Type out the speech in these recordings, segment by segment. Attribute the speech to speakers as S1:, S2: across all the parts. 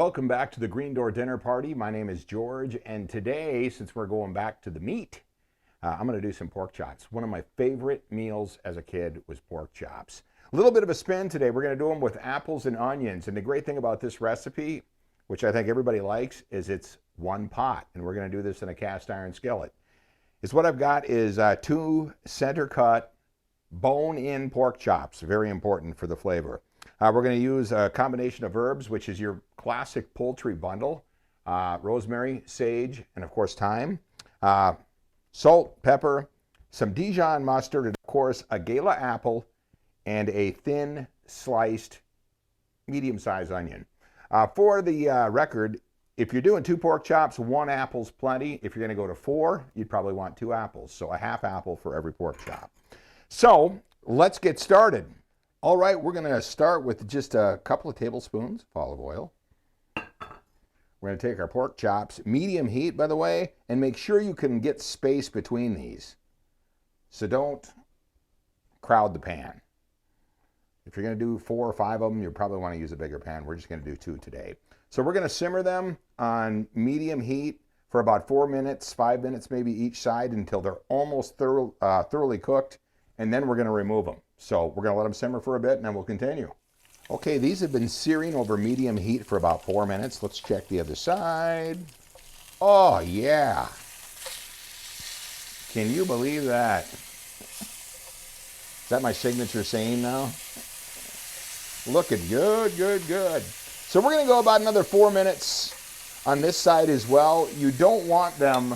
S1: Welcome back to the Green Door Dinner Party. My name is George, and today, since we're going back to the meat, I'm going to do some pork chops. One of my favorite meals as a kid was pork chops. A little bit of a spin today. We're going to do them with apples and onions, and the great thing about this recipe, which I think everybody likes, is it's one pot, and we're going to do this in a cast iron skillet. What I've got is 2 center cut bone-in pork chops, very important for the flavor. We're going to use a combination of herbs, which is your classic poultry bundle, rosemary, sage, and of course thyme, salt, pepper, some Dijon mustard, and of course a Gala apple, and a thin sliced medium-sized onion. For the record, if you're doing 2 pork chops, 1 apple's plenty. If you're going to go to 4, you'd probably want 2 apples, so a half apple for every pork chop. So let's get started. All right, we're going to start with just a couple of tablespoons of olive oil. We're going to take our pork chops, medium heat, by the way, and make sure you can get space between these. So don't crowd the pan. If you're going to do 4 or 5 of them, you probably want to use a bigger pan. We're just going to do 2 today. So we're going to simmer them on medium heat for about 4 minutes, 5 minutes maybe each side, until they're almost thoroughly cooked, and then we're going to remove them. So we're going to let them simmer for a bit, and then we'll continue. Okay, these have been searing over medium heat for about 4 minutes. Let's check the other side. Oh, yeah. Can you believe that? Is that my signature saying now? Looking good, good, good. So we're going to go about another 4 minutes on this side as well. You don't want them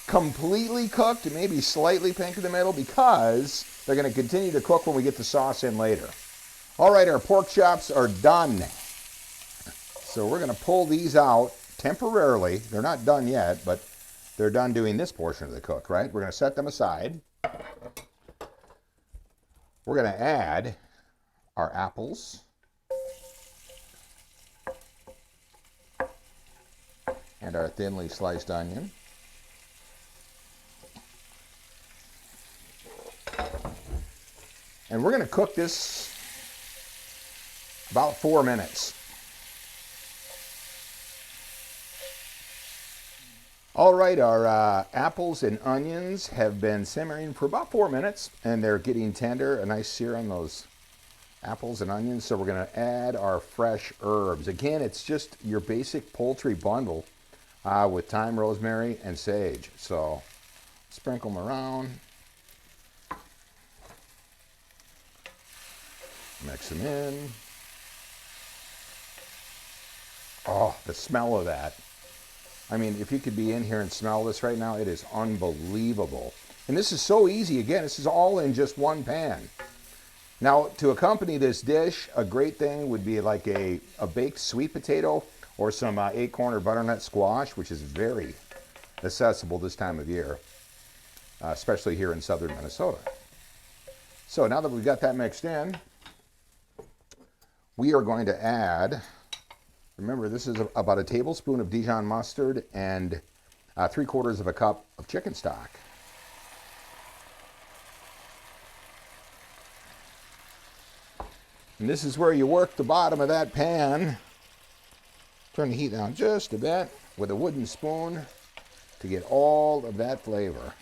S1: completely cooked, maybe slightly pink in the middle, because they're going to continue to cook when we get the sauce in later. All right, our pork chops are done. So we're going to pull these out temporarily. They're not done yet, but they're done doing this portion of the cook, right? We're going to set them aside. We're going to add our apples and our thinly sliced onion. And we're going to cook this about 4 minutes. All right, our apples and onions have been simmering for about 4 minutes, and they're getting tender, a nice sear on those apples and onions. So we're going to add our fresh herbs. Again, it's just your basic poultry bundle with thyme, rosemary, and sage. So sprinkle them around. Mix them in. Oh, the smell of that. I mean, if you could be in here and smell this right now, it is unbelievable. And this is so easy. Again, this is all in just one pan. Now, to accompany this dish, a great thing would be like a baked sweet potato or some acorn or butternut squash, which is very accessible this time of year, especially here in southern Minnesota. So now that we've got that mixed in, we are going to add, remember, this is about a tablespoon of Dijon mustard and 3/4 of a cup of chicken stock. And this is where you work the bottom of that pan. Turn the heat down just a bit with a wooden spoon to get all of that flavor.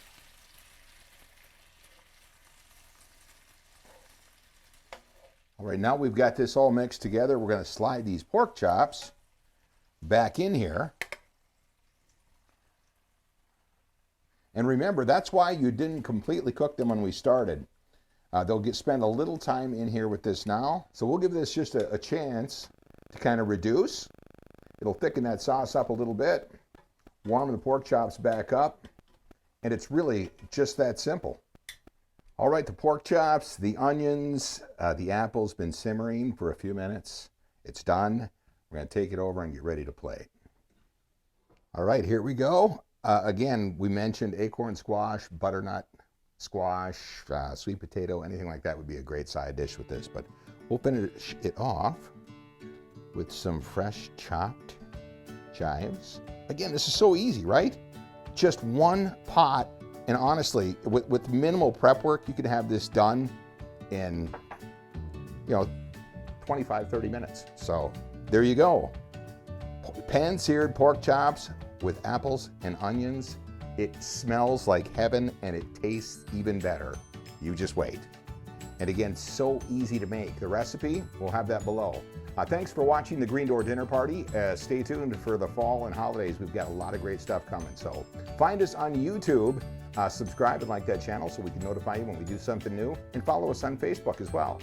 S1: All right, now we've got this all mixed together. We're going to slide these pork chops back in here. And remember, that's why you didn't completely cook them when we started. They'll spend a little time in here with this now. So we'll give this just a chance to kind of reduce. It'll thicken that sauce up a little bit, warm the pork chops back up, and it's really just that simple. All right, the pork chops, the onions, the apple's been simmering for a few minutes. It's done. We're going to take it over and get ready to plate. All right, here we go. Again, we mentioned acorn squash, butternut squash, sweet potato, anything like that would be a great side dish with this. But we'll finish it off with some fresh chopped chives. Again, this is so easy, right? Just one pot. And honestly, with minimal prep work, you can have this done in, 25, 30 minutes. So there you go. Pan-seared pork chops with apples and onions. It smells like heaven and it tastes even better. You just wait. And again, so easy to make. The recipe, we'll have that below. Thanks for watching the Green Door Dinner Party. Stay tuned for the fall and holidays. We've got a lot of great stuff coming. So find us on YouTube, subscribe and like that channel so we can notify you when we do something new, and follow us on Facebook as well.